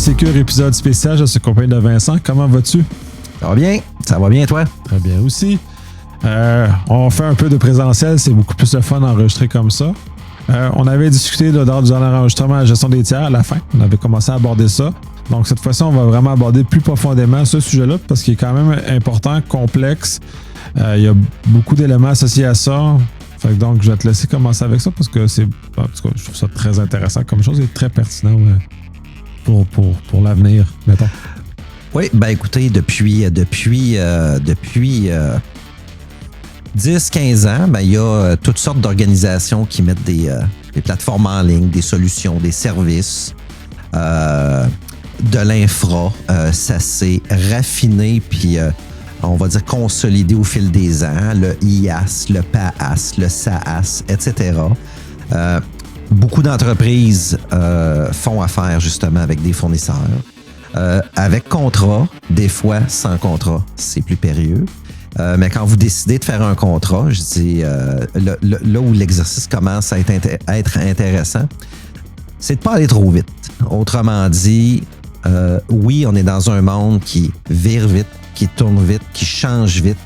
Sécure, épisode spécial. Je suis accompagné de Vincent. Comment vas-tu? Ça va bien. Ça va bien, toi? Très bien aussi. On fait un peu de présentiel. C'est beaucoup plus le fun d'enregistrer comme ça. On avait discuté lors du dernier enregistrement la gestion des tiers à la fin. On avait commencé à aborder ça. Donc, cette fois-ci, on va vraiment aborder plus profondément ce sujet-là parce qu'il est quand même important, complexe. Il y a beaucoup d'éléments associés à ça. Fait que donc, je vais te laisser commencer avec ça parce que je trouve ça très intéressant comme chose et très pertinent pour l'avenir, mettons. Oui, ben écoutez, depuis 10-15 ans, ben, il y a toutes sortes d'organisations qui mettent des plateformes en ligne, des solutions, des services, de l'infra. Ça s'est raffiné puis on va dire consolidé au fil des ans. Le IaaS, le PaaS, le SaaS, etc. Beaucoup d'entreprises font affaire justement avec des fournisseurs. Avec contrat, des fois sans contrat, c'est plus périlleux. Mais quand vous décidez de faire un contrat, je dis là où l'exercice commence à être intéressant, c'est de ne pas aller trop vite. Autrement dit, oui, on est dans un monde qui vire vite, qui tourne vite, qui change vite.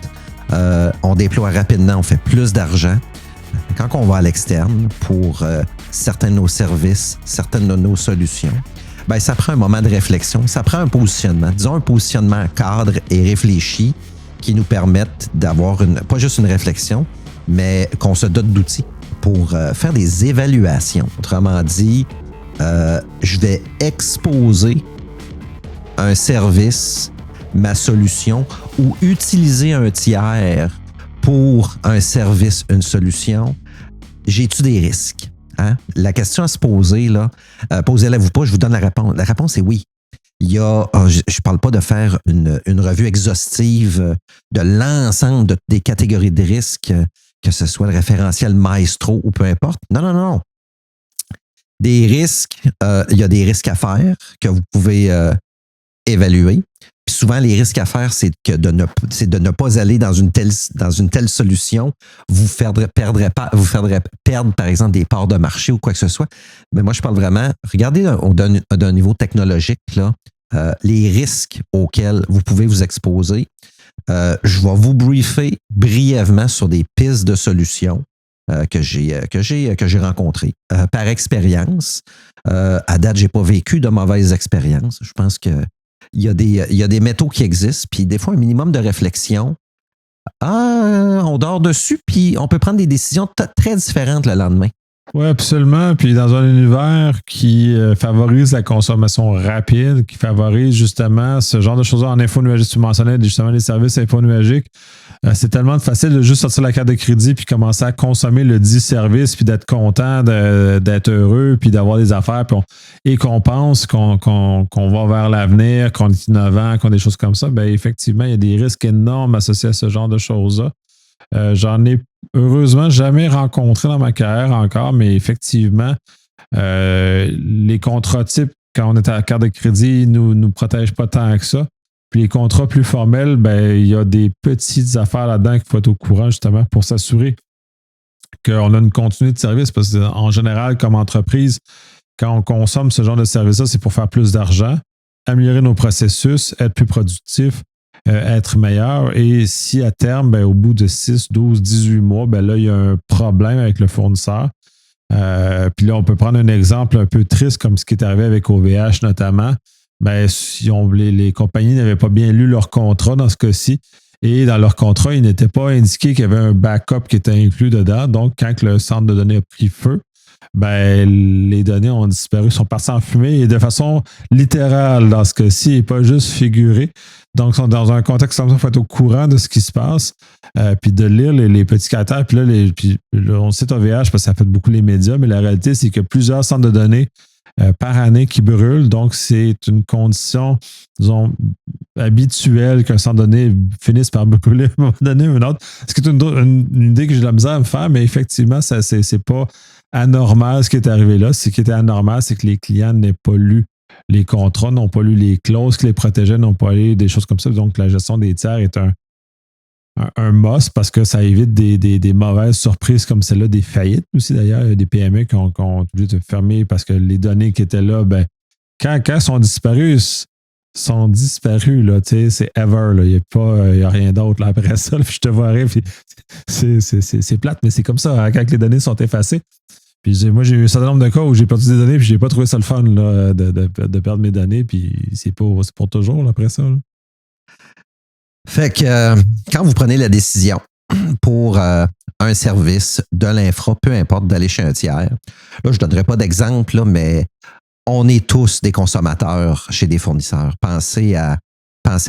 On déploie rapidement, on fait plus d'argent. Quand on va à l'externe pour certains de nos services, certaines de nos solutions, ben, ça prend un moment de réflexion, ça prend un positionnement. Disons un positionnement cadre et réfléchi qui nous permettent d'avoir pas juste une réflexion, mais qu'on se dote d'outils pour faire des évaluations. Autrement dit, je vais exposer un service, ma solution, ou utiliser un tiers pour un service, une solution. J'ai-tu des risques? Hein? La question à se poser, là, posez-la-vous pas, je vous donne la réponse. La réponse est oui. Il y a, je ne parle pas de faire une revue exhaustive de l'ensemble des catégories de risques, que ce soit le référentiel Maestro ou peu importe. Non. Des risques, il y a des risques à faire que vous pouvez évaluer. Puis souvent, les risques à faire, c'est de ne pas aller dans une telle solution, vous perdre, par exemple, des parts de marché ou quoi que ce soit. Mais moi, je parle vraiment, regardez d'un niveau technologique, là, les risques auxquels vous pouvez vous exposer. Je vais vous briefer brièvement sur des pistes de solutions que j'ai rencontrées. Par expérience, à date, je n'ai pas vécu de mauvaises expériences. Je pense que il y a des métaux qui existent, puis des fois, un minimum de réflexion. On dort dessus, puis on peut prendre des décisions très différentes le lendemain. Oui, absolument. Puis dans un univers qui favorise la consommation rapide, qui favorise justement ce genre de choses-là en info nuagique, tu mentionnais justement les services info nuagiques, c'est tellement facile de juste sortir la carte de crédit puis commencer à consommer le dit service puis d'être content, d'être heureux puis d'avoir des affaires et qu'on pense qu'on va vers l'avenir, qu'on est innovant, qu'on a des choses comme ça. Bien, effectivement, il y a des risques énormes associés à ce genre de choses-là. J'en ai heureusement jamais rencontré dans ma carrière encore, mais effectivement, les contrats types, quand on est à la carte de crédit, nous protègent pas tant que ça. Puis les contrats plus formels, ben, il y a des petites affaires là-dedans qu'il faut être au courant justement pour s'assurer qu'on a une continuité de service. Parce qu'en général, comme entreprise, quand on consomme ce genre de service-là, c'est pour faire plus d'argent, améliorer nos processus, être plus productif, être meilleur. Et si à terme, ben, au bout de 6, 12, 18 mois, ben là, il y a un problème avec le fournisseur. Puis là, on peut prendre un exemple un peu triste comme ce qui est arrivé avec OVH notamment. Ben, si les compagnies n'avaient pas bien lu leur contrat dans ce cas-ci. Et dans leur contrat, il n'était pas indiqué qu'il y avait un backup qui était inclus dedans. Donc, quand le centre de données a pris feu, ben, les données ont disparu, sont parties en fumée et de façon littérale dans ce cas-ci et pas juste figurée. Donc, sont dans un contexte comme ça, il faut être au courant de ce qui se passe, puis de lire les petits caractères. Puis là, on cite OVH parce que ça fait beaucoup les médias, mais la réalité, c'est qu'il y a plusieurs centres de données par année qui brûlent. Donc, c'est une condition, disons, habituelle qu'un centre de données finisse par brûler à un moment donné ou un autre. C'est une idée que j'ai de la misère à me faire, mais effectivement, c'est pas anormal ce qui est arrivé là. Ce qui était anormal, c'est que les clients n'aient pas lu les contrats, n'ont pas lu les clauses qui les protégeaient, n'ont pas lu des choses comme ça. Donc, la gestion des tiers est un must parce que ça évite des mauvaises surprises comme celle-là, des faillites aussi d'ailleurs. Il y a des PME qui ont obligé de fermer parce que les données qui étaient là, ben, quand ils sont disparus, là, tu sais, c'est ever, là. Il n'y a rien d'autre là, après ça. Là, puis je te vois rire, puis c'est plate, mais c'est comme ça, hein, quand les données sont effacées. Puis moi, j'ai eu un certain nombre de cas où j'ai perdu des données, puis j'ai pas trouvé ça le fun là, de perdre mes données, puis c'est pour toujours là, après ça. Là. Fait que quand vous prenez la décision pour un service de l'infra, peu importe d'aller chez un tiers, là, je ne donnerai pas d'exemple, là, mais on est tous des consommateurs chez des fournisseurs. Pensez à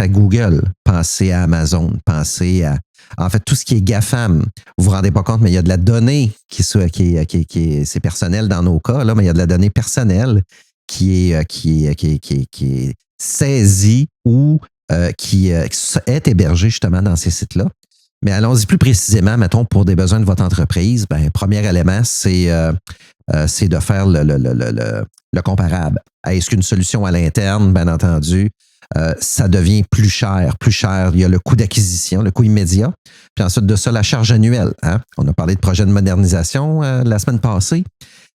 Google, pensez à Amazon, pensez à, en fait, tout ce qui est GAFAM. Vous vous rendez pas compte, mais il y a de la donnée c'est personnel dans nos cas, là, mais il y a de la donnée personnelle qui est saisie ou qui est hébergée justement dans ces sites-là. Mais allons-y plus précisément, mettons, pour des besoins de votre entreprise, ben, premier élément, c'est de faire le comparable. Est-ce qu'une solution à l'interne, bien entendu, ça devient plus cher. Il y a le coût d'acquisition, le coût immédiat. Puis ensuite de ça, la charge annuelle. Hein? On a parlé de projet de modernisation la semaine passée.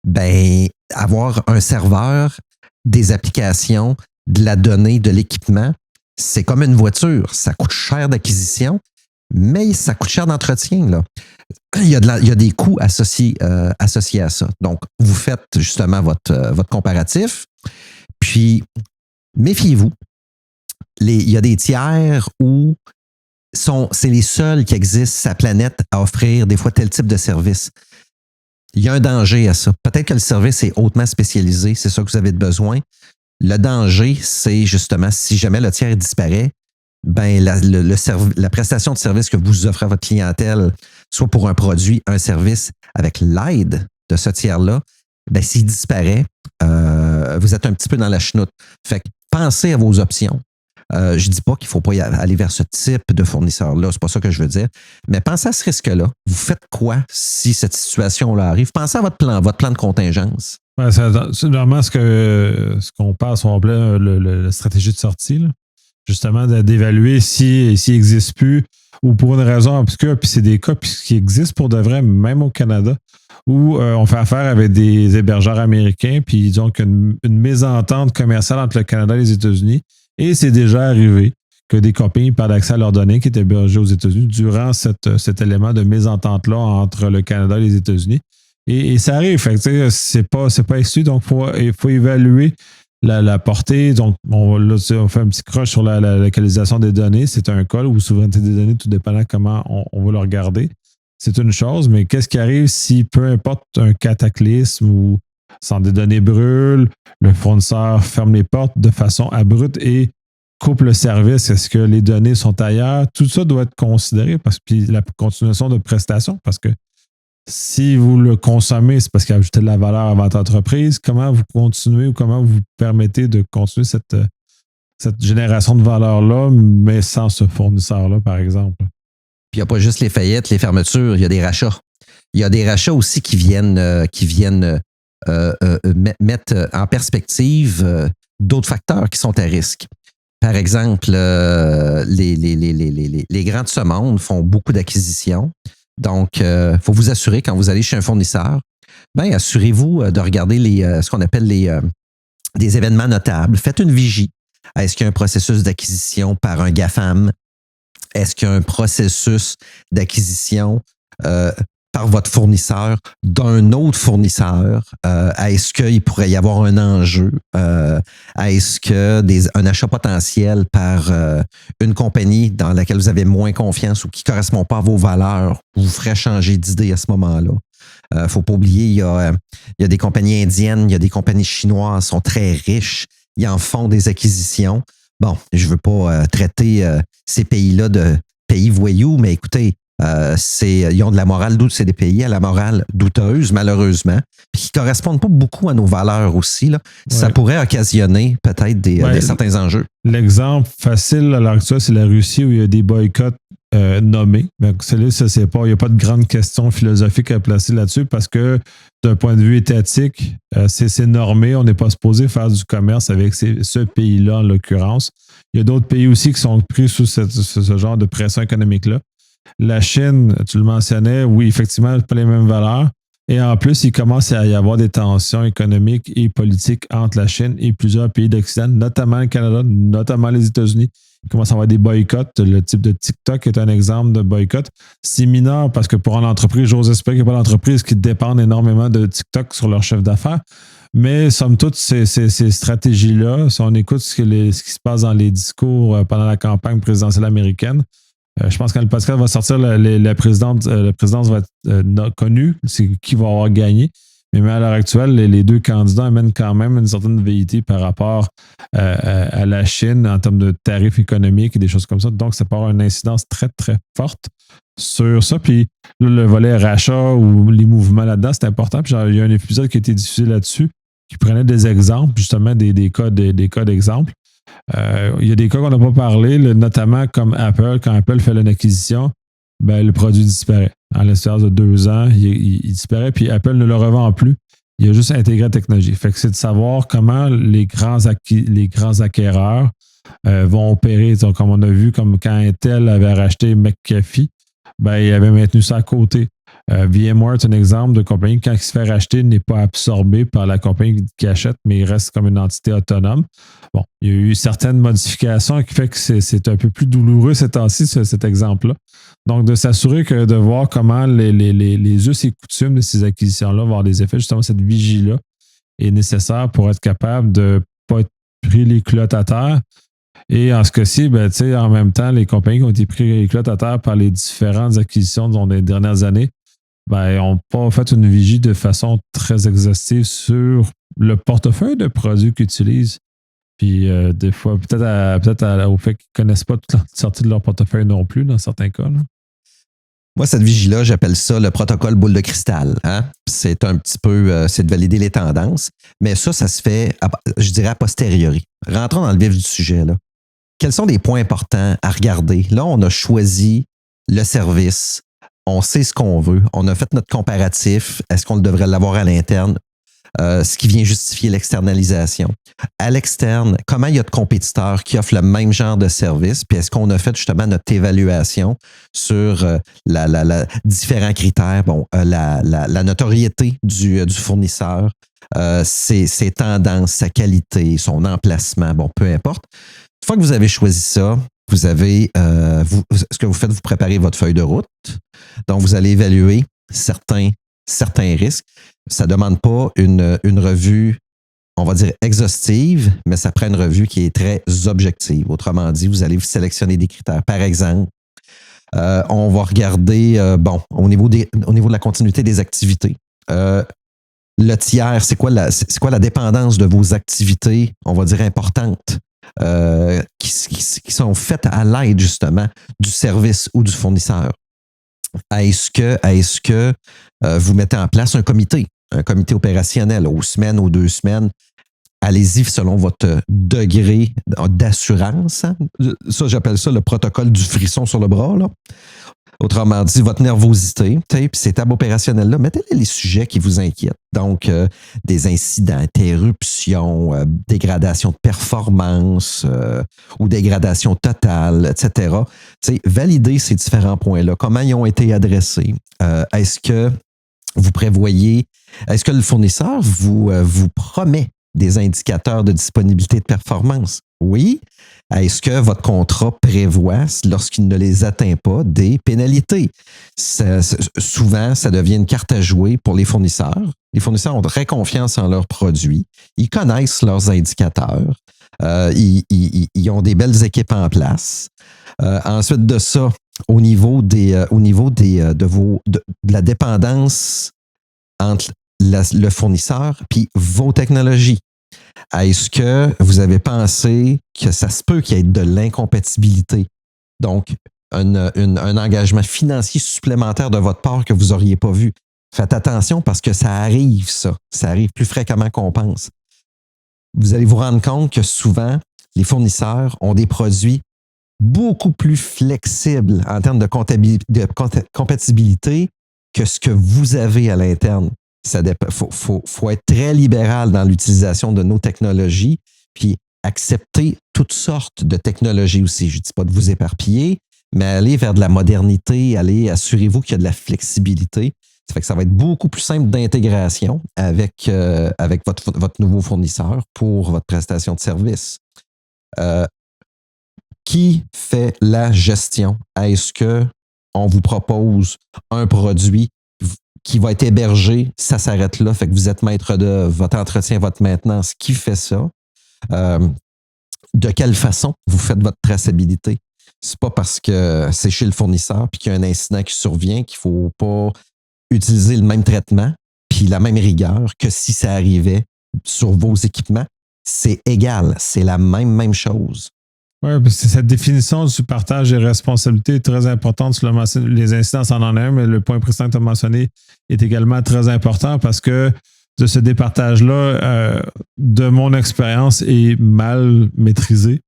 Ben, avoir un serveur, des applications, de la donnée, de l'équipement, c'est comme une voiture. Ça coûte cher d'acquisition, mais ça coûte cher d'entretien. Là. Il y a des coûts associés à ça. Donc, vous faites justement votre comparatif. Puis, méfiez-vous. Il y a des tiers où c'est les seuls qui existent sur la planète à offrir des fois tel type de service. Il y a un danger à ça. Peut-être que le service est hautement spécialisé, c'est ça que vous avez besoin. Le danger, c'est justement si jamais le tiers disparaît, ben la prestation de service que vous offrez à votre clientèle, soit pour un produit, un service, avec l'aide de ce tiers-là, ben s'il disparaît, vous êtes un petit peu dans la chenoute. Fait que pensez à vos options. Je ne dis pas qu'il ne faut pas aller vers ce type de fournisseur-là, c'est pas ça que je veux dire. Mais pensez à ce risque-là. Vous faites quoi si cette situation-là arrive? Pensez à votre plan de contingence. Ouais, c'est normalement ce qu'on parle, on appelait la stratégie de sortie. Là. Justement, d'évaluer s'il n'existe plus ou pour une raison obscure, puis c'est des cas qui existent pour de vrai, même au Canada, où on fait affaire avec des hébergeurs américains, puis ils ont une mésentente commerciale entre le Canada et les États-Unis. Et c'est déjà arrivé que des compagnies perdent accès à leurs données qui étaient hébergées aux États-Unis durant cet élément de mésentente-là entre le Canada et les États-Unis. Et ça arrive, fait que, c'est pas exclu, donc il faut évaluer la portée. Donc, on fait un petit croche sur la localisation des données. C'est un cas ou souveraineté des données, tout dépendant comment on va le regarder. C'est une chose, mais qu'est-ce qui arrive si, peu importe un cataclysme ou sans des données brûlent, le fournisseur ferme les portes de façon abrupte et coupe le service. Est-ce que les données sont ailleurs? Tout ça doit être considéré puis la continuation de prestations, parce que si vous le consommez, c'est parce qu'il a ajouté de la valeur à votre entreprise. Comment vous continuez ou comment vous permettez de continuer cette génération de valeur-là, mais sans ce fournisseur-là, par exemple? Puis il n'y a pas juste les faillettes, les fermetures, il y a des rachats. Il y a des rachats aussi qui viennent mettre en perspective d'autres facteurs qui sont à risque. Par exemple, les grands de ce monde font beaucoup d'acquisitions. Donc, il faut vous assurer quand vous allez chez un fournisseur, ben assurez-vous de regarder ce qu'on appelle des événements notables. Faites une vigie. Est-ce qu'il y a un processus d'acquisition par un GAFAM? Est-ce qu'il y a un processus d'acquisition par votre fournisseur d'un autre fournisseur? Est-ce qu'il pourrait y avoir un enjeu? Est-ce qu'un achat potentiel par une compagnie dans laquelle vous avez moins confiance ou qui ne correspond pas à vos valeurs vous ferait changer d'idée à ce moment-là? Il ne faut pas oublier, il y a des compagnies indiennes, il y a des compagnies chinoises qui sont très riches, ils en font des acquisitions. Bon, je ne veux pas traiter ces pays-là de pays voyous, mais écoutez, ils ont de la morale douteuse, c'est des pays à la morale douteuse, malheureusement, puis qui ne correspondent pas beaucoup à nos valeurs aussi. Là. Ouais. Ça pourrait occasionner peut-être certains enjeux. L'exemple facile à l'heure actuelle, c'est la Russie où il y a des boycotts nommés. Donc, il n'y a pas de grande question philosophique à placer là-dessus parce que d'un point de vue étatique, c'est normé. On n'est pas supposé faire du commerce avec ce pays-là, en l'occurrence. Il y a d'autres pays aussi qui sont pris sous ce genre de pression économique-là. La Chine, tu le mentionnais, oui, effectivement, pas les mêmes valeurs. Et en plus, il commence à y avoir des tensions économiques et politiques entre la Chine et plusieurs pays d'Occident, notamment le Canada, notamment les États-Unis. Il commence à avoir des boycotts. Le type de TikTok est un exemple de boycott. C'est mineur parce que pour une entreprise, j'ose espérer qu'il n'y a pas d'entreprise qui dépendent énormément de TikTok sur leur chef d'affaires. Mais somme toute, ces stratégies-là, si on écoute ce qui se passe dans les discours pendant la campagne présidentielle américaine, je pense que quand le podcast va sortir, la présidence va être connue, c'est qui va avoir gagné. Mais à l'heure actuelle, les deux candidats amènent quand même une certaine velléité par rapport à la Chine en termes de tarifs économiques et des choses comme ça. Donc, ça peut avoir une incidence très, très forte sur ça. Puis là, le volet rachat ou les mouvements là-dedans, c'est important. Puis il y a un épisode qui a été diffusé là-dessus qui prenait des exemples, justement, des cas d'exemples. Il y a des cas qu'on n'a pas parlé, notamment comme Apple. Quand Apple fait une acquisition, ben, le produit disparaît. En l'espace de 2 ans, il disparaît, puis Apple ne le revend plus. Il a juste intégré la technologie. Fait que c'est de savoir comment les grands acquéreurs vont opérer. Donc, comme on a vu, comme quand Intel avait racheté McAfee, ben, il avait maintenu ça à côté. VMware est un exemple de compagnie qui, quand il se fait racheter, n'est pas absorbé par la compagnie qui achète, mais il reste comme une entité autonome. Bon, il y a eu certaines modifications qui fait que c'est un peu plus douloureux ces temps-ci, cet exemple-là. Donc, de s'assurer que de voir comment les us et coutumes de ces acquisitions-là vont avoir des effets, justement, cette vigie-là est nécessaire pour être capable de ne pas être pris les culottes à terre. Et en ce cas-ci, ben, en même temps, les compagnies qui ont été pris les culottes à terre par les différentes acquisitions dans les dernières années, ben, n'ont pas fait une vigie de façon très exhaustive sur le portefeuille de produits qu'ils utilisent. Puis des fois, peut-être au fait qu'ils ne connaissent pas toute la sortie de leur portefeuille non plus, dans certains cas. Là. Moi, cette vigie-là, j'appelle ça le protocole boule de cristal. Hein? C'est un petit peu, c'est de valider les tendances. Mais ça se fait, je dirais, a posteriori. Rentrons dans le vif du sujet. Là. Quels sont les points importants à regarder? Là, on a choisi le service. On sait ce qu'on veut. On a fait notre comparatif. Est-ce qu'on devrait l'avoir à l'interne? Ce qui vient justifier l'externalisation. À l'externe, comment il y a de compétiteurs qui offrent le même genre de service? Puis est-ce qu'on a fait justement notre évaluation sur différents critères? Bon, la notoriété du fournisseur, ses tendances, sa qualité, son emplacement, bon, peu importe. Une fois que vous avez choisi ça, vous avez, ce que vous faites, vous préparez votre feuille de route. Donc, vous allez évaluer certains risques. Ça ne demande pas une revue, on va dire, exhaustive, mais ça prend une revue qui est très objective. Autrement dit, vous allez sélectionner des critères. Par exemple, on va regarder, au niveau de la continuité des activités. Le tiers, c'est quoi la dépendance de vos activités, on va dire, importantes, qui sont faites à l'aide, justement, du service ou du fournisseur. Est-ce que vous mettez en place un comité opérationnel aux semaines, aux 2 semaines? Allez-y selon votre degré d'assurance. Ça, j'appelle ça le protocole du frisson sur le bras. Là. Autrement dit, votre nervosité, puis ces tables opérationnelles-là, mettez les sujets qui vous inquiètent. Donc, des incidents, interruptions, dégradation de performance ou dégradation totale, etc. Validez ces différents points-là. Comment ils ont été adressés? Est-ce que vous prévoyez, est-ce que le fournisseur vous promet des indicateurs de disponibilité de performance? Oui. Est-ce que votre contrat prévoit, lorsqu'il ne les atteint pas, des pénalités? Souvent, ça devient une carte à jouer pour les fournisseurs. Les fournisseurs ont très confiance en leurs produits. Ils connaissent leurs indicateurs. Ils ont des belles équipes en place. Ensuite de ça, au niveau de la dépendance entre le fournisseur puis vos technologies. Est-ce que vous avez pensé que ça se peut qu'il y ait de l'incompatibilité? Donc, un engagement financier supplémentaire de votre part que vous n'auriez pas vu. Faites attention parce que ça arrive, ça. Ça arrive plus fréquemment qu'on pense. Vous allez vous rendre compte que souvent, les fournisseurs ont des produits beaucoup plus flexibles en termes de compatibilité que ce que vous avez à l'interne. Il faut être très libéral dans l'utilisation de nos technologies, puis accepter toutes sortes de technologies aussi. Je ne dis pas de vous éparpiller, mais aller vers de la modernité, assurez-vous qu'il y a de la flexibilité. Ça fait que ça va être beaucoup plus simple d'intégration avec votre nouveau fournisseur pour votre prestation de service. Qui fait la gestion? Est-ce qu'on vous propose un produit qui va être hébergé, ça s'arrête là, fait que vous êtes maître de votre entretien, votre maintenance, qui fait ça? De quelle façon vous faites votre traçabilité? C'est pas parce que c'est chez le fournisseur puis qu'il y a un incident qui survient qu'il faut pas utiliser le même traitement puis la même rigueur que si ça arrivait sur vos équipements. C'est égal, c'est la même chose. Oui, parce que cette définition du partage des responsabilités est très importante. Les incidents, ça en est un, mais le point précédent que tu as mentionné est également très important parce que de ce départage-là, de mon expérience, est mal maîtrisé.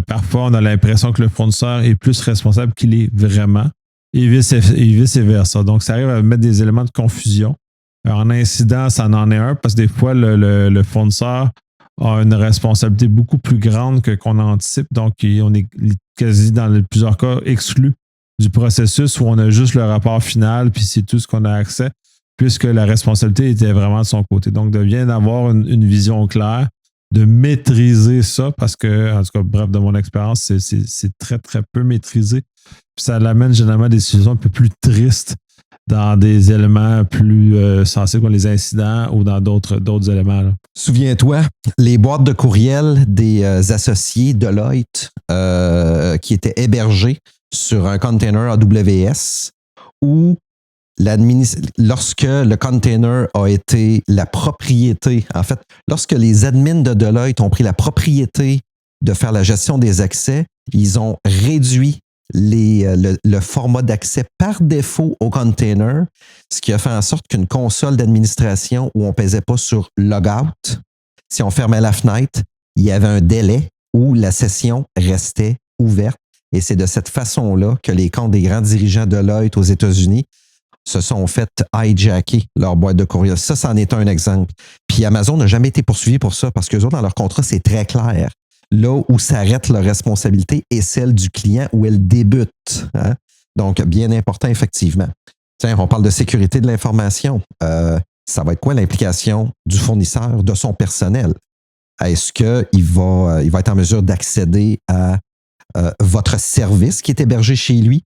Parfois, on a l'impression que le fournisseur est plus responsable qu'il est vraiment et vice-versa. Donc, ça arrive à mettre des éléments de confusion. En incident, ça en est un parce que des fois, le fournisseur a une responsabilité beaucoup plus grande que qu'on anticipe. Donc, on est quasi dans plusieurs cas exclu du processus où on a juste le rapport final puis c'est tout ce qu'on a accès puisque la responsabilité était vraiment de son côté. Donc, de bien d'avoir une vision claire, de maîtriser ça parce que, en tout cas, bref, de mon expérience, c'est très, très peu maîtrisé. Puis ça l'amène généralement à des situations un peu plus tristes dans des éléments plus sensibles comme les incidents ou dans d'autres éléments. Là. Souviens-toi, les boîtes de courriel des associés Deloitte qui étaient hébergées sur un container AWS où lorsque le container a été la propriété, en fait, lorsque les admins de Deloitte ont pris la propriété de faire la gestion des accès, ils ont réduit le format d'accès par défaut au container, ce qui a fait en sorte qu'une console d'administration où on ne pesait pas sur logout, si on fermait la fenêtre, il y avait un délai où la session restait ouverte. Et c'est de cette façon-là que les comptes des grands dirigeants de Deloitte aux États-Unis se sont fait hijacker leur boîte de courriel. Ça, c'en est un exemple. Puis Amazon n'a jamais été poursuivi pour ça parce qu'eux autres, dans leur contrat, c'est très clair. Là où s'arrête leur responsabilité est celle du client où elle débute. Hein? Donc, bien important, effectivement. Tiens, on parle de sécurité de l'information. Ça va être quoi l'implication du fournisseur, de son personnel? Est-ce qu'il va être en mesure d'accéder à votre service qui est hébergé chez lui?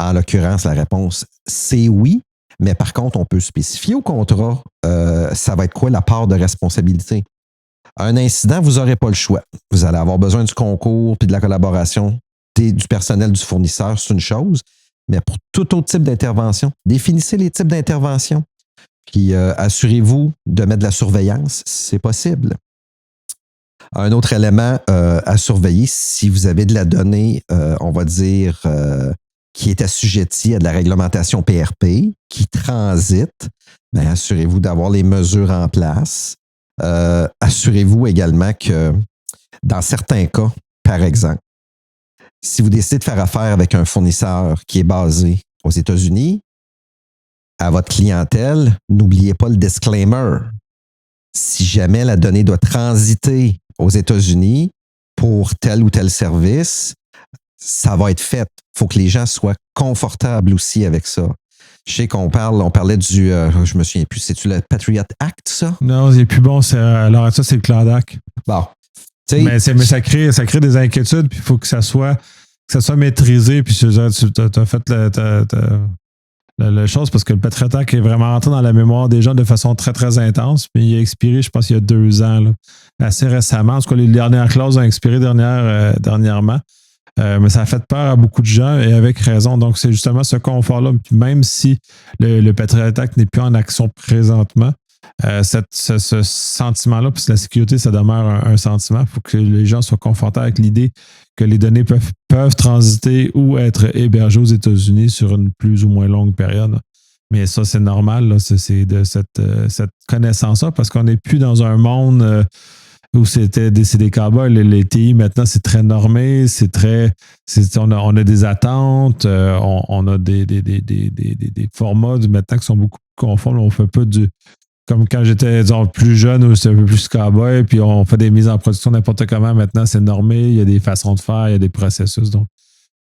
En l'occurrence, la réponse, c'est oui. Mais par contre, on peut spécifier au contrat, ça va être quoi la part de responsabilité? Un incident, vous n'aurez pas le choix. Vous allez avoir besoin du concours puis de la collaboration du personnel du fournisseur, c'est une chose. Mais pour tout autre type d'intervention, définissez les types d'intervention. Puis assurez-vous de mettre de la surveillance si c'est possible. Un autre élément à surveiller, si vous avez de la donnée, on va dire, qui est assujettie à de la réglementation PRP, qui transite, bien, assurez-vous d'avoir les mesures en place. Assurez-vous également que dans certains cas, par exemple, si vous décidez de faire affaire avec un fournisseur qui est basé aux États-Unis, à votre clientèle, n'oubliez pas le disclaimer. Si jamais la donnée doit transiter aux États-Unis pour tel ou tel service, ça va être fait. Il faut que les gens soient confortables aussi avec ça. Je sais on parlait du, je me souviens plus, c'est-tu le Patriot Act, ça? Non, c'est plus bon, alors ça, c'est le Clodac. Bon. Mais ça crée des inquiétudes, puis il faut que ça soit maîtrisé, puis tu as fait la chose, parce que le Patriot Act est vraiment rentré dans la mémoire des gens de façon très, très intense, puis il a expiré, je pense, il y a 2 ans, là, assez récemment. En tout cas, les dernières clauses ont expiré dernièrement. Mais ça a fait peur à beaucoup de gens et avec raison. Donc, c'est justement ce confort-là. Puis même si le Patriot Act n'est plus en action présentement, ce sentiment-là, puis la sécurité, ça demeure un sentiment. Il faut que les gens soient confortables avec l'idée que les données peuvent transiter ou être hébergées aux États-Unis sur une plus ou moins longue période. Mais ça, c'est normal. Là. C'est de cette connaissance-là parce qu'on n'est plus dans un monde où c'était des cowboys. Les TI, maintenant, c'est très normé. On a des attentes. On a des formats maintenant qui sont beaucoup plus conformes. On fait pas comme quand j'étais, disons, plus jeune, où c'était un peu plus cowboy, puis on fait des mises en production n'importe comment. Maintenant, c'est normé. Il y a des façons de faire, il y a des processus. Donc,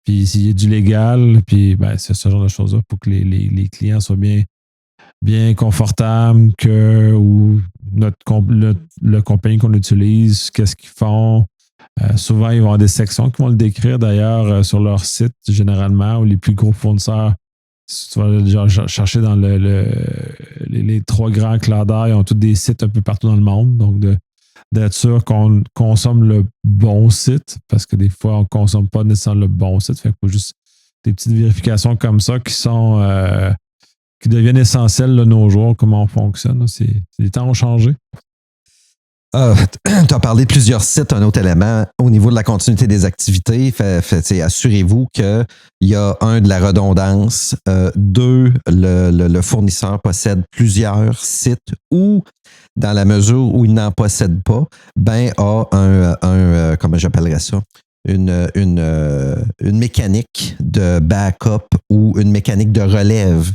puis s'il y a du légal, puis ben, c'est ce genre de choses-là pour que les clients soient bien bien confortable que ou le compagnie qu'on utilise, qu'est-ce qu'ils font. Souvent, ils vont avoir des sections qui vont le décrire d'ailleurs sur leur site, généralement, où les plus gros fournisseurs, si tu vas déjà chercher dans les trois grands clouders, ils ont tous des sites un peu partout dans le monde. Donc, d'être sûr qu'on consomme le bon site, parce que des fois, on ne consomme pas nécessairement le bon site. Fait qu'il faut juste des petites vérifications comme ça qui deviennent essentielles de nos jours, comment on fonctionne. Les temps ont changé. Tu as parlé de plusieurs sites, un autre élément au niveau de la continuité des activités. Assurez-vous qu'il y a de la redondance, deux, le fournisseur possède plusieurs sites ou, dans la mesure où il n'en possède pas, a comment j'appellerais ça? Une mécanique de backup ou une mécanique de relève.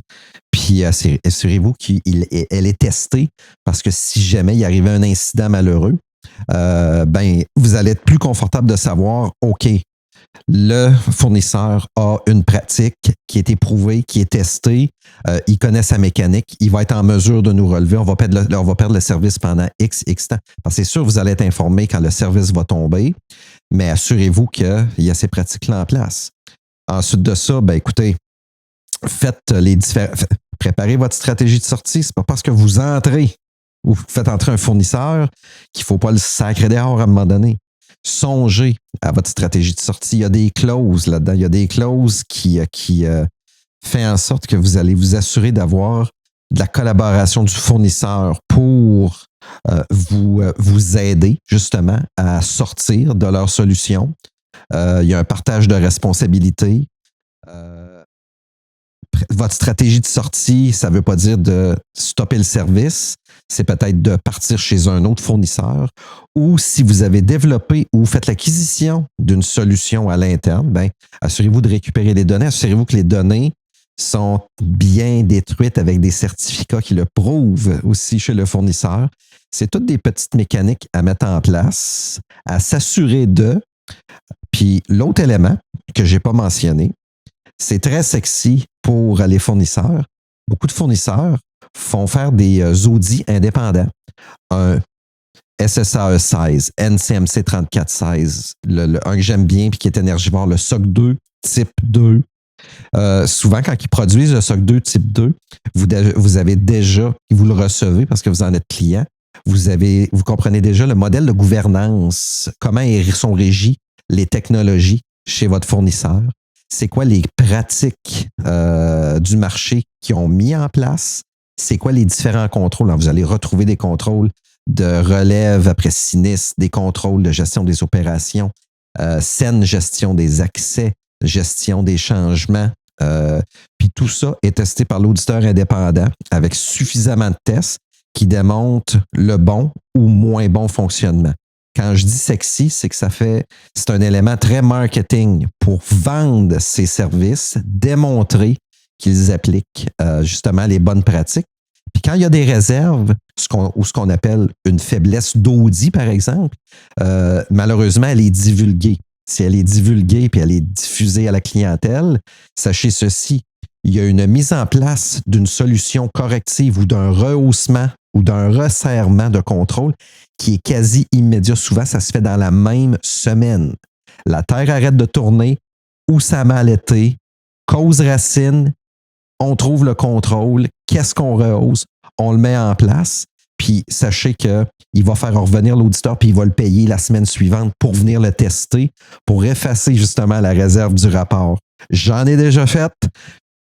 Puis assurez-vous qu'elle est testée parce que si jamais il arrivait un incident malheureux, vous allez être plus confortable de savoir, OK, le fournisseur a une pratique qui est éprouvée, qui est testée, il connaît sa mécanique, il va être en mesure de nous relever, on va perdre le service pendant X temps. Parce que c'est sûr, vous allez être informé quand le service va tomber, mais assurez-vous qu'il y a ces pratiques-là en place. Ensuite de ça, écoutez, préparez votre stratégie de sortie. C'est pas parce que vous entrez ou vous faites entrer un fournisseur qu'il ne faut pas le sacrer dehors à un moment donné. Songez à votre stratégie de sortie. Il y a des clauses là-dedans. Il y a des clauses qui font en sorte que vous allez vous assurer d'avoir de la collaboration du fournisseur pour vous aider justement à sortir de leur solution. Il y a un partage de responsabilités. Votre stratégie de sortie, ça ne veut pas dire de stopper le service, c'est peut-être de partir chez un autre fournisseur ou si vous avez développé ou faites l'acquisition d'une solution à l'interne, assurez-vous de récupérer les données, assurez-vous que les données sont bien détruites avec des certificats qui le prouvent aussi chez le fournisseur. C'est toutes des petites mécaniques à mettre en place, à s'assurer de. Puis l'autre élément que je n'ai pas mentionné, c'est très sexy pour les fournisseurs. Beaucoup de fournisseurs font faire des audits indépendants. Un SSAE 16, NCMC 34 16, un que j'aime bien et qui est énergivore, le SOC 2 type 2. Souvent, quand ils produisent le SOC 2 type 2, vous avez déjà, vous le recevez parce que vous en êtes client, vous comprenez déjà le modèle de gouvernance, comment sont régies les technologies chez votre fournisseur. C'est quoi les pratiques du marché qu'ils ont mis en place? C'est quoi les différents contrôles? Alors, vous allez retrouver des contrôles de relève après sinistre, des contrôles de gestion des opérations, saine gestion des accès, gestion des changements. Puis tout ça est testé par l'auditeur indépendant avec suffisamment de tests qui démontrent le bon ou moins bon fonctionnement. Quand je dis sexy, c'est que c'est un élément très marketing pour vendre ces services, démontrer qu'ils appliquent justement les bonnes pratiques. Puis quand il y a des réserves, ce qu'on appelle une faiblesse d'audit, par exemple, malheureusement, elle est divulguée. Si elle est divulguée puis elle est diffusée à la clientèle, sachez ceci, il y a une mise en place d'une solution corrective ou d'un rehaussement ou d'un resserrement de contrôle qui est quasi immédiat. Souvent, ça se fait dans la même semaine. La Terre arrête de tourner, où ça a mal été, cause racine, on trouve le contrôle, qu'est-ce qu'on rehausse, on le met en place, puis sachez qu'il va faire revenir l'auditeur puis il va le payer la semaine suivante pour venir le tester, pour effacer justement la réserve du rapport. J'en ai déjà fait,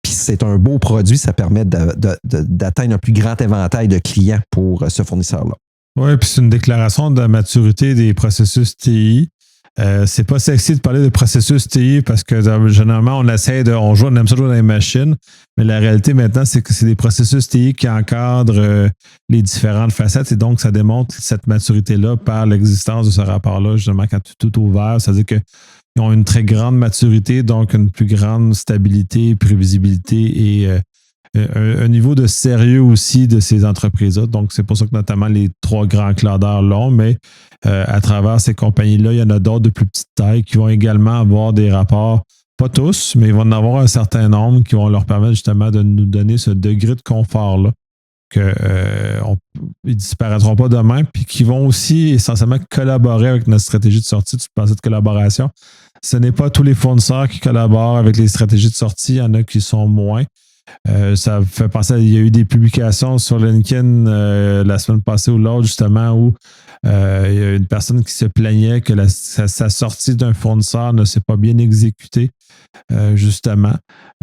puis c'est un beau produit, ça permet d'atteindre un plus grand éventail de clients pour ce fournisseur-là. Oui, puis c'est une déclaration de maturité des processus TI. C'est pas sexy de parler de processus TI parce que généralement, on aime ça jouer dans les machines, mais la réalité maintenant, c'est que c'est des processus TI qui encadrent les différentes facettes et donc ça démontre cette maturité-là par l'existence de ce rapport-là, justement, quand tout est ouvert. C'est-à-dire qu'ils ont une très grande maturité, donc une plus grande stabilité, prévisibilité et un niveau de sérieux aussi de ces entreprises-là. Donc, c'est pour ça que notamment les trois grands clouders l'ont, mais à travers ces compagnies-là, il y en a d'autres de plus petite taille qui vont également avoir des rapports, pas tous, mais ils vont en avoir un certain nombre qui vont leur permettre justement de nous donner ce degré de confort-là qu'ils ne disparaîtront pas demain, puis qui vont aussi essentiellement collaborer avec notre stratégie de sortie. Tu parlais de collaboration. Ce n'est pas tous les fournisseurs qui collaborent avec les stratégies de sortie. Il y en a qui sont moins. Ça fait penser, il y a eu des publications sur LinkedIn la semaine passée ou l'autre, justement, où il y a une personne qui se plaignait que sa sortie d'un fournisseur ne s'est pas bien exécutée, justement.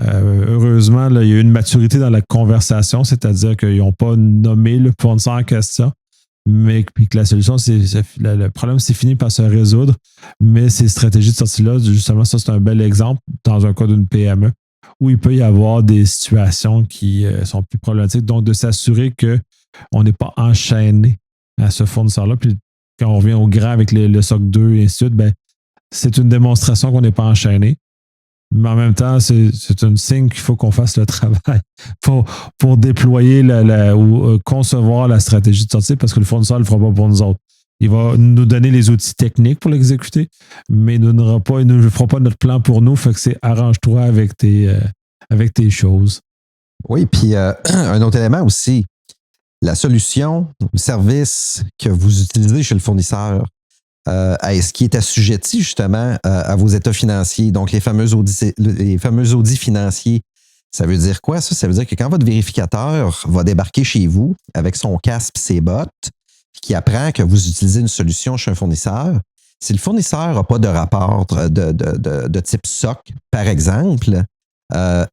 Heureusement, là, il y a eu une maturité dans la conversation, c'est-à-dire qu'ils n'ont pas nommé le fournisseur en question, mais puis que la solution, le problème, c'est fini par se résoudre. Mais ces stratégies de sortie-là, justement, ça, c'est un bel exemple dans un cas d'une PME où il peut y avoir des situations qui sont plus problématiques. Donc, de s'assurer qu'on n'est pas enchaîné à ce fournisseur-là. Puis, quand on revient au grand avec le SOC 2 et ainsi de suite, ben, c'est une démonstration qu'on n'est pas enchaîné. Mais en même temps, c'est un signe qu'il faut qu'on fasse le travail pour déployer ou concevoir la stratégie de sortie parce que le fournisseur ne le fera pas pour nous autres. Il va nous donner les outils techniques pour l'exécuter, mais il ne fera pas notre plan pour nous. Fait que c'est arrange-toi avec tes choses. Oui, puis un autre élément aussi, la solution, le service que vous utilisez chez le fournisseur, est-ce qui est assujetti justement à vos états financiers, donc les fameux audits financiers. Ça veut dire quoi, ça? Ça veut dire que quand votre vérificateur va débarquer chez vous avec son casque et ses bottes, qui apprend que vous utilisez une solution chez un fournisseur, si le fournisseur n'a pas de rapport de type SOC, par exemple,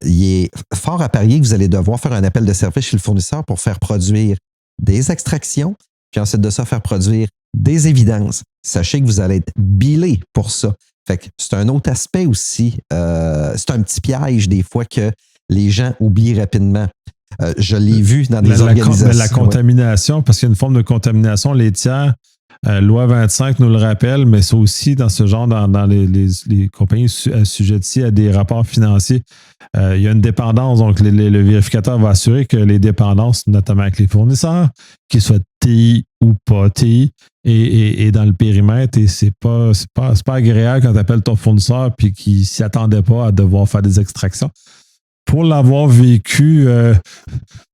il est fort à parier que vous allez devoir faire un appel de service chez le fournisseur pour faire produire des extractions, puis ensuite de ça, faire produire des évidences. Sachez que vous allez être billé pour ça. Fait que c'est un autre aspect aussi. C'est un petit piège des fois que les gens oublient rapidement. Je l'ai vu dans des organisations. La contamination, parce qu'il y a une forme de contamination laitière. Loi 25 nous le rappelle, mais c'est aussi dans ce genre, dans les compagnies assujetties à des rapports financiers. Il y a une dépendance, donc le vérificateur va assurer que les dépendances, notamment avec les fournisseurs, qu'ils soient TI ou pas TI, et dans le périmètre, et c'est pas agréable quand tu appelles ton fournisseur et qu'il ne s'y attendait pas à devoir faire des extractions. Pour l'avoir vécu,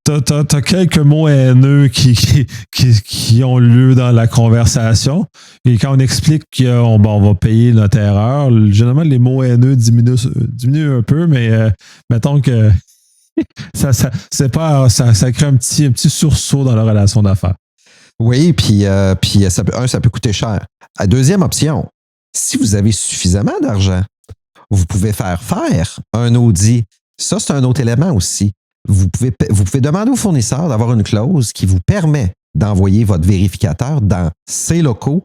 t'as quelques mots haineux qui ont lieu dans la conversation. Et quand on explique qu'on va payer notre erreur, généralement, les mots haineux diminuent un peu, mais mettons que ça crée un petit sursaut dans la relation d'affaires. Oui, puis ça peut coûter cher. La deuxième option, si vous avez suffisamment d'argent, vous pouvez faire un audit. Ça, c'est un autre élément aussi. Vous pouvez demander au fournisseur d'avoir une clause qui vous permet d'envoyer votre vérificateur dans ses locaux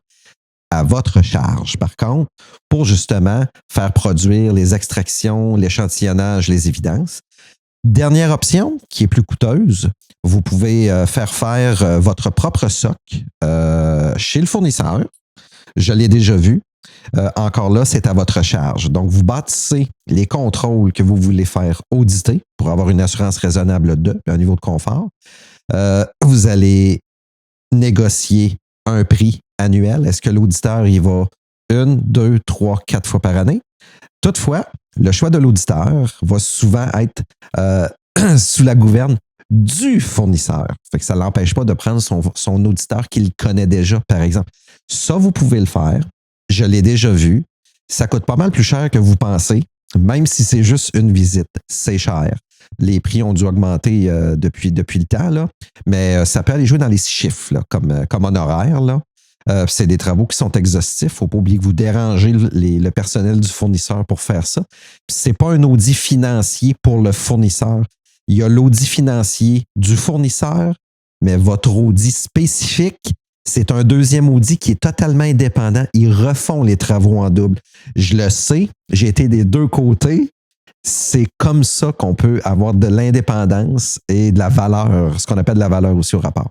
à votre charge. Par contre, pour justement faire produire les extractions, l'échantillonnage, les évidences. Dernière option, qui est plus coûteuse, vous pouvez faire votre propre SOC chez le fournisseur. Je l'ai déjà vu. Encore là, c'est à votre charge. Donc, vous bâtissez les contrôles que vous voulez faire auditer pour avoir une assurance raisonnable un niveau de confort. Vous allez négocier un prix annuel. Est-ce que l'auditeur y va 1, 2, 3, 4 fois par année? Toutefois, le choix de l'auditeur va souvent être sous la gouverne du fournisseur. Fait que ça ne l'empêche pas de prendre son auditeur qu'il connaît déjà, par exemple. Ça, vous pouvez le faire. Je l'ai déjà vu. Ça coûte pas mal plus cher que vous pensez, même si c'est juste une visite. C'est cher. Les prix ont dû augmenter depuis le temps, là, mais ça peut aller jouer dans les 6 chiffres, là, comme honoraire. Là. C'est des travaux qui sont exhaustifs. Il ne faut pas oublier que vous dérangez le personnel du fournisseur pour faire ça. Ce n'est pas un audit financier pour le fournisseur. Il y a l'audit financier du fournisseur, mais votre audit spécifique, c'est un deuxième audit qui est totalement indépendant. Ils refont les travaux en double. Je le sais, j'ai été des deux côtés. C'est comme ça qu'on peut avoir de l'indépendance et de la valeur, ce qu'on appelle de la valeur aussi au rapport.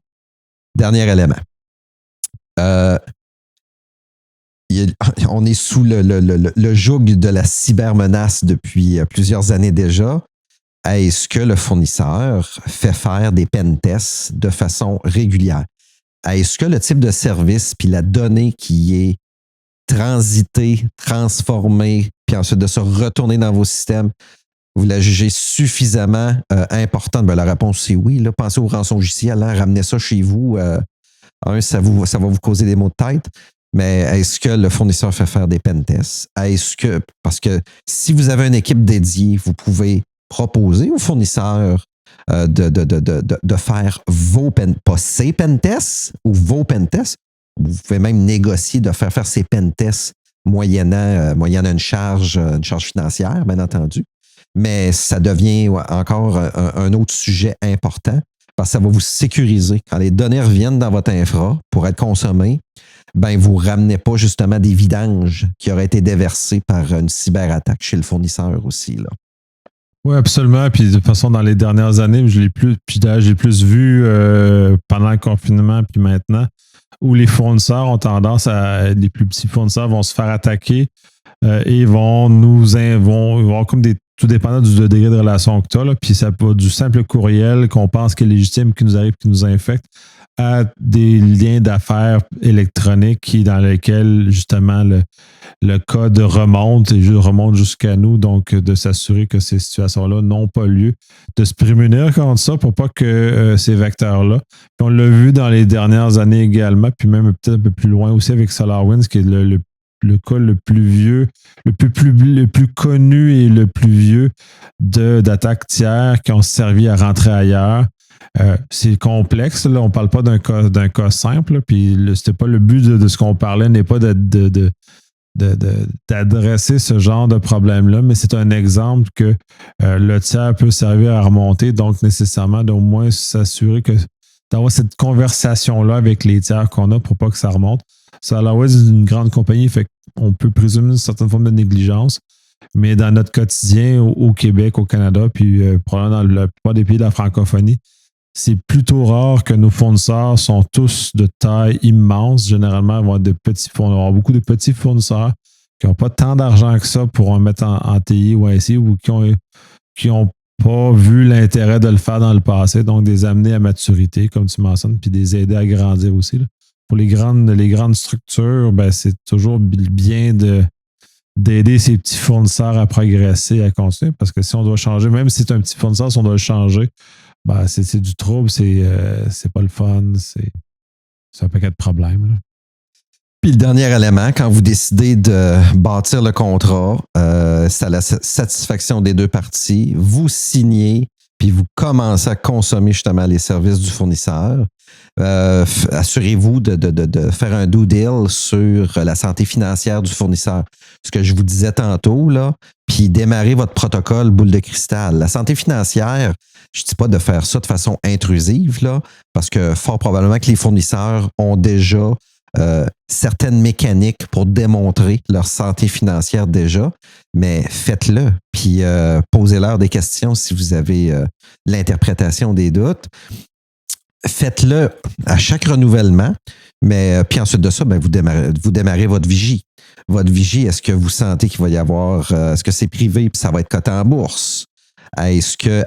Dernier élément. On est sous le joug de la cybermenace depuis plusieurs années déjà. Est-ce que le fournisseur fait faire des pen tests de façon régulière? Est-ce que le type de service puis la donnée qui est transitée, transformée, puis ensuite de se retourner dans vos systèmes, vous la jugez suffisamment importante? Ben, la réponse, c'est oui. Là. Pensez au rançongiciel, hein, ramenez ça chez vous. Ça va vous causer des maux de tête. Mais est-ce que le fournisseur fait faire des pentests? Parce que si vous avez une équipe dédiée, vous pouvez proposer au fournisseur de faire vos pentests, pas ses pentests ou vos pentests. Vous pouvez même négocier de faire ses pentests moyennant une charge financière, bien entendu. Mais ça devient encore un autre sujet important parce que ça va vous sécuriser. Quand les données reviennent dans votre infra pour être consommées, ben vous ne ramenez pas justement des vidanges qui auraient été déversés par une cyberattaque chez le fournisseur aussi, là. Oui, absolument. Puis de toute façon, dans les dernières années, je l'ai plus vu pendant le confinement puis maintenant, où les fournisseurs ont tendance les plus petits fournisseurs vont se faire attaquer et vont avoir comme tout dépendant du degré de relation que tu as, là, puis ça peut du simple courriel qu'on pense qu'il est légitime, qui nous arrive, qui nous infecte, à des liens d'affaires électroniques dans lesquels justement le code remonte jusqu'à nous, donc de s'assurer que ces situations-là n'ont pas lieu, de se prémunir contre ça pour pas que ces vecteurs-là. Puis on l'a vu dans les dernières années également, puis même peut-être un peu plus loin aussi avec SolarWinds, qui est le cas le plus vieux, le plus connu et le plus vieux d'attaques tiers qui ont servi à rentrer ailleurs. C'est complexe, là. On ne parle pas d'un cas simple, là, puis c'était pas le but de ce qu'on parlait, n'est pas d'adresser ce genre de problème-là, mais c'est un exemple que le tiers peut servir à remonter, donc nécessairement d'au moins s'assurer d'avoir cette conversation-là avec les tiers qu'on a pour pas que ça remonte. SolarWinds est une grande compagnie, fait qu'on peut présumer une certaine forme de négligence, mais dans notre quotidien au Québec, au Canada, puis probablement dans la plupart des pays de la francophonie, c'est plutôt rare que nos fournisseurs sont tous de taille immense. Généralement, on va avoir beaucoup de petits fournisseurs qui n'ont pas tant d'argent que ça pour en mettre en TI ou ainsi, ou qui ont pas vu l'intérêt de le faire dans le passé, donc des amener à maturité, comme tu mentionnes, puis des aider à grandir aussi, là. Pour les grandes structures, ben, c'est toujours bien d'aider ces petits fournisseurs à progresser, à continuer, parce que si on doit changer, même si c'est un petit fournisseur, si on doit le changer, ben, c'est du trouble, c'est pas le fun, c'est un paquet de problèmes, là. Puis le dernier élément, quand vous décidez de bâtir le contrat, c'est à la satisfaction des deux parties, vous signez, puis vous commencez à consommer justement les services du fournisseur. Assurez-vous de faire un due deal sur la santé financière du fournisseur. Ce que je vous disais tantôt, là, puis démarrez votre protocole boule de cristal. La santé financière, je ne dis pas de faire ça de façon intrusive, là, parce que fort probablement que les fournisseurs ont déjà certaines mécaniques pour démontrer leur santé financière déjà, mais faites-le, puis posez-leur des questions si vous avez l'interprétation des doutes. Faites-le à chaque renouvellement, mais puis ensuite de ça, ben, vous démarrez votre vigie. Votre vigie, est-ce que vous sentez qu'il va y avoir, est-ce que c'est privé puis ça va être coté en bourse? Est-ce qu'il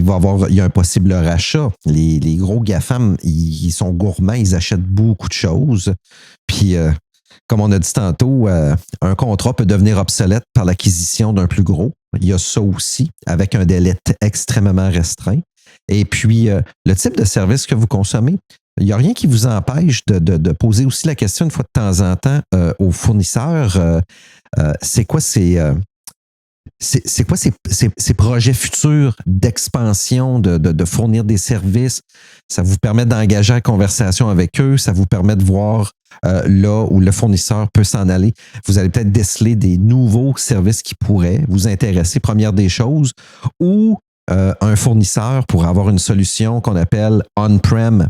va il y a un possible rachat? Les gros GAFAM, ils sont gourmands, ils achètent beaucoup de choses. Puis, comme on a dit tantôt, un contrat peut devenir obsolète par l'acquisition d'un plus gros. Il y a ça aussi, avec un délai extrêmement restreint. Et puis, le type de service que vous consommez, il n'y a rien qui vous empêche de poser aussi la question une fois de temps en temps aux fournisseurs, c'est quoi ces projets futurs d'expansion, de fournir des services? Ça vous permet d'engager la conversation avec eux, ça vous permet de voir là où le fournisseur peut s'en aller. Vous allez peut-être déceler des nouveaux services qui pourraient vous intéresser, première des choses, ou un fournisseur pour avoir une solution qu'on appelle on-prem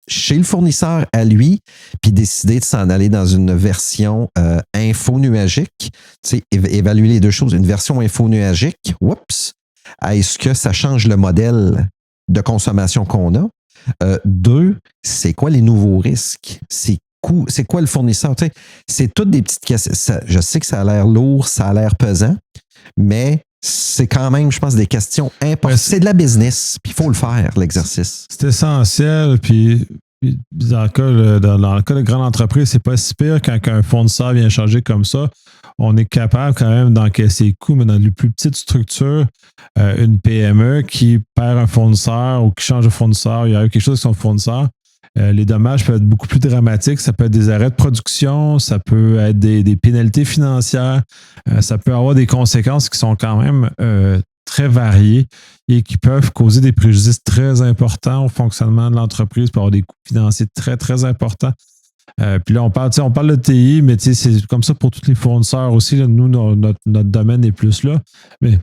chez le fournisseur à lui, puis décider de s'en aller dans une version info-nuagique. Tu sais, évaluer les deux choses. Une version info-nuagique, oups, est-ce que ça change le modèle de consommation qu'on a? Deux, c'est quoi les nouveaux risques? C'est quoi le fournisseur? Tu sais, c'est toutes des petites questions. Je sais que ça a l'air lourd, ça a l'air pesant, mais c'est quand même, je pense, des questions importantes. C'est de la business, puis il faut le faire, l'exercice. C'est essentiel, puis Dans le cas de grande entreprise, c'est pas si pire quand un fournisseur vient changer comme ça. On est capable quand même d'encaisser les coûts, mais dans les plus petites structures, une PME qui perd un fournisseur ou qui change de fournisseur, il y a eu quelque chose avec son fournisseur, les dommages peuvent être beaucoup plus dramatiques. Ça peut être des arrêts de production, ça peut être des pénalités financières, ça peut avoir des conséquences qui sont quand même très variées et qui peuvent causer des préjudices très importants au fonctionnement de l'entreprise, pour avoir des coûts financiers très, très importants. Puis là, on parle de TI, mais c'est comme ça pour tous les fournisseurs aussi. Là, nous, notre domaine est plus là. Mais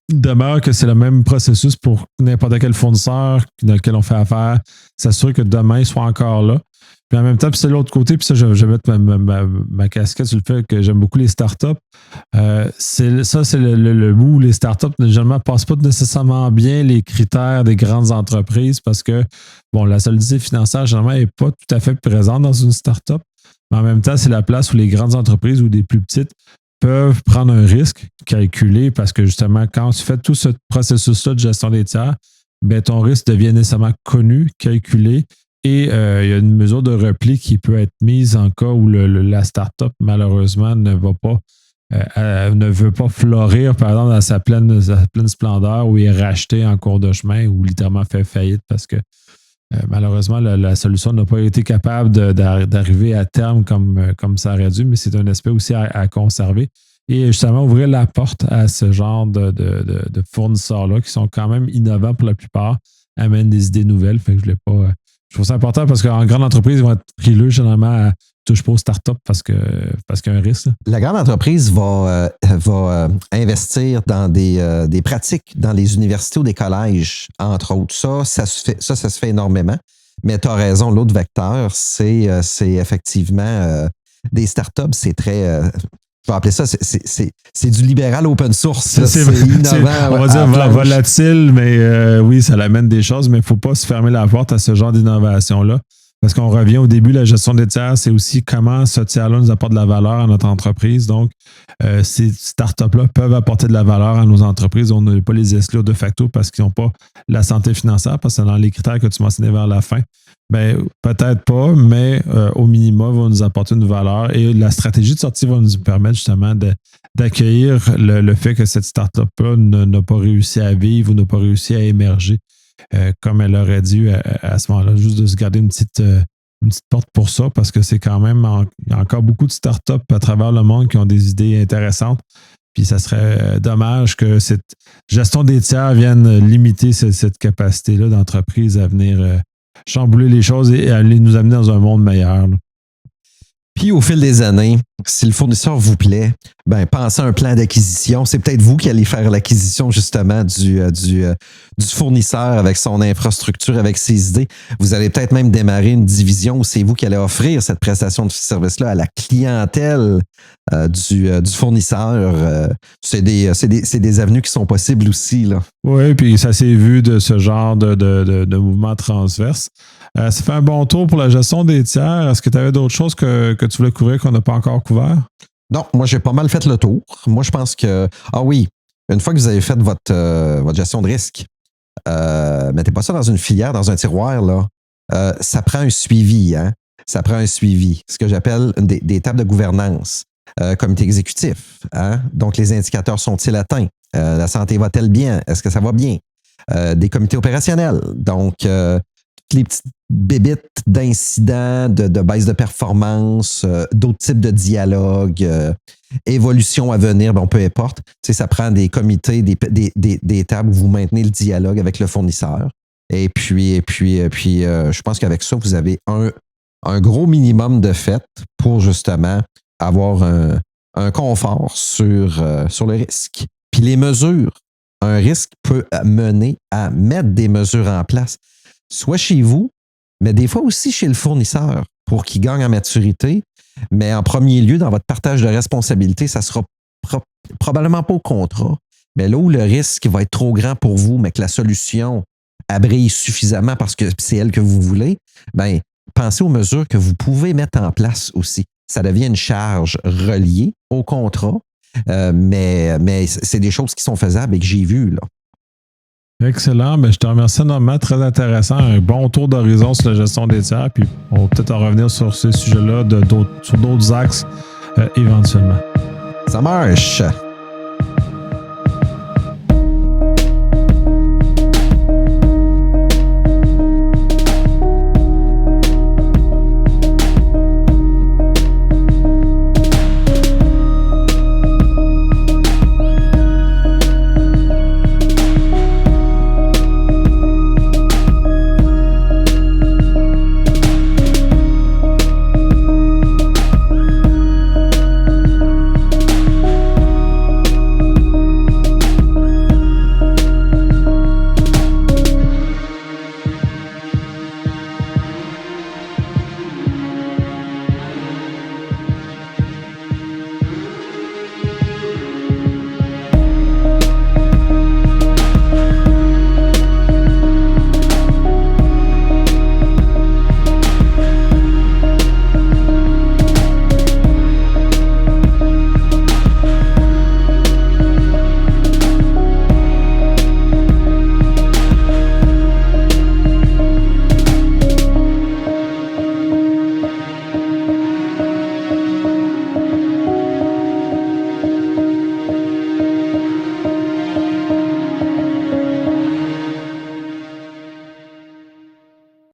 il demeure que c'est le même processus pour n'importe quel fournisseur dans lequel on fait affaire. S'assurer que demain, il soit encore là. Puis en même temps, puis c'est l'autre côté, puis ça, je vais mettre ma casquette sur le fait que j'aime beaucoup les startups. C'est le bout où les startups, généralement, ne passent pas nécessairement bien les critères des grandes entreprises parce que, bon, la solidité financière, généralement, n'est pas tout à fait présente dans une startup. Mais en même temps, c'est la place où les grandes entreprises ou des plus petites peuvent prendre un risque calculé parce que, justement, quand tu fais tout ce processus-là de gestion des tiers, bien, ton risque devient nécessairement connu, calculé. Et il y a une mesure de repli qui peut être mise en cas où la start-up, malheureusement, ne veut pas fleurir, par exemple, dans sa pleine splendeur, ou est rachetée en cours de chemin ou littéralement fait faillite parce que malheureusement, la solution n'a pas été capable d'arriver à terme comme ça aurait dû, mais c'est un aspect aussi à conserver. Et justement, ouvrir la porte à ce genre de fournisseurs-là qui sont quand même innovants pour la plupart, amènent des idées nouvelles. Fait que je trouve ça important parce qu'en grande entreprise, ils vont être frileux généralement à touche pas aux startups parce qu'il y a un risque. La grande entreprise va investir dans des pratiques dans les universités ou des collèges, entre autres. Ça se fait énormément. Mais tu as raison, l'autre vecteur, c'est effectivement des startups, c'est très... je vais appeler ça, c'est du libéral open source. C'est innovant. On va dire volatile, mais oui, ça l'amène des choses, mais il ne faut pas se fermer la porte à ce genre d'innovation-là. Parce qu'on revient au début, la gestion des tiers, c'est aussi comment ce tiers-là nous apporte de la valeur à notre entreprise. Donc, ces startups-là peuvent apporter de la valeur à nos entreprises. On ne peut pas les exclure de facto parce qu'ils n'ont pas la santé financière, parce que c'est dans les critères que tu mentionnais vers la fin. Bien, peut-être pas, mais au minimum, va nous apporter une valeur. Et la stratégie de sortie va nous permettre justement d'accueillir le fait que cette startup-là n'a pas réussi à vivre ou n'a pas réussi à émerger comme elle aurait dû à ce moment-là. Juste de se garder une petite porte pour ça, parce que c'est quand même, il y a encore beaucoup de startups à travers le monde qui ont des idées intéressantes. Puis ça serait dommage que cette gestion des tiers vienne limiter cette capacité-là d'entreprise à venir chambouler les choses et aller nous amener dans un monde meilleur. Là. Puis au fil des années, si le fournisseur vous plaît, ben pensez à un plan d'acquisition. C'est peut-être vous qui allez faire l'acquisition justement du fournisseur avec son infrastructure, avec ses idées. Vous allez peut-être même démarrer une division où c'est vous qui allez offrir cette prestation de service-là à la clientèle du fournisseur. C'est des avenues qui sont possibles aussi, là. Oui, puis ça s'est vu de ce genre de mouvement transverse. Ça fait un bon tour pour la gestion des tiers. Est-ce que tu avais d'autres choses que tu voulais couvrir qu'on n'a pas encore couvert? Non, moi, j'ai pas mal fait le tour. Moi, je pense que... Ah oui, une fois que vous avez fait votre gestion de risque, mettez pas ça dans une filière, dans un tiroir, là. Ça prend un suivi, hein? Ça prend un suivi. Ce que j'appelle des tables de gouvernance. Comité exécutif, hein? Donc, les indicateurs sont-ils atteints? La santé va-t-elle bien? Est-ce que ça va bien? Des comités opérationnels. Donc, toutes les petites bébites d'incidents, de baisse de performance, d'autres types de dialogues, évolution à venir, bon, peu importe. Tu sais, ça prend des comités, des tables où vous maintenez le dialogue avec le fournisseur. Et puis je pense qu'avec ça, vous avez un gros minimum de fait pour justement avoir un confort sur le risque. Puis les mesures. Un risque peut mener à mettre des mesures en place, soit chez vous, mais des fois aussi chez le fournisseur pour qu'il gagne en maturité. Mais en premier lieu, dans votre partage de responsabilité, ça sera probablement pas au contrat. Mais là où le risque va être trop grand pour vous, mais que la solution abrille suffisamment parce que c'est elle que vous voulez, bien, pensez aux mesures que vous pouvez mettre en place aussi. Ça devient une charge reliée au contrat, mais c'est des choses qui sont faisables et que j'ai vues, là. Excellent. Ben, je te remercie énormément. Très intéressant. Un bon tour d'horizon sur la gestion des tiers. Puis on va peut-être en revenir sur ces sujets-là sur d'autres axes éventuellement. Ça marche.